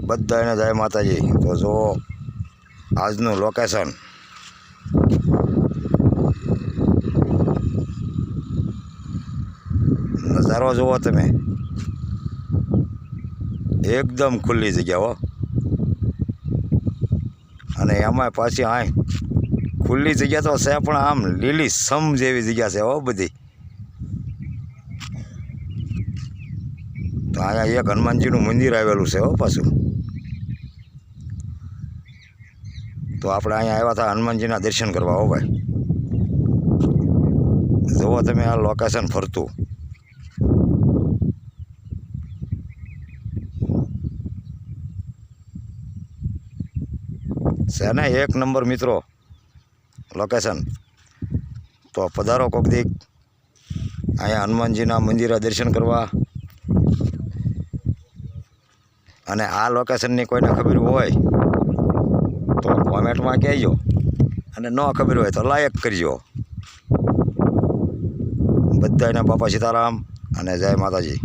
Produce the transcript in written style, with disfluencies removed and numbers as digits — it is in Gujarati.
બધાને જય માતાજી। તો જો આજનું લોકેશન નજારો જુઓ તમે, એકદમ ખુલ્લી જગ્યા હો। અને એમાં પાછી આ ખુલ્લી જગ્યા તો છે પણ આમ લીલી સમ જેવી જગ્યા છે હો બધી। તો અહીંયા એક હનુમાનજીનું મંદિર આવેલું છે હો પાછું। તો આપણે અહીંયા આવ્યા હતા હનુમાનજીના દર્શન કરવા હો ભાઈ। જુઓ તમે આ લોકેશન ફરતું, છે ને એક નંબર મિત્રો લોકેશન। તો પધારો કોક દીક અહીંયા હનુમાનજીના મંદિરે દર્શન કરવા। અને આ લોકેશનની કોઈને ખબર હોય તો કોમેન્ટમાં કહેજો, અને ન ખબર હોય તો લાયક કરજો। બધાને બાપા સીતારામ અને જય માતાજી।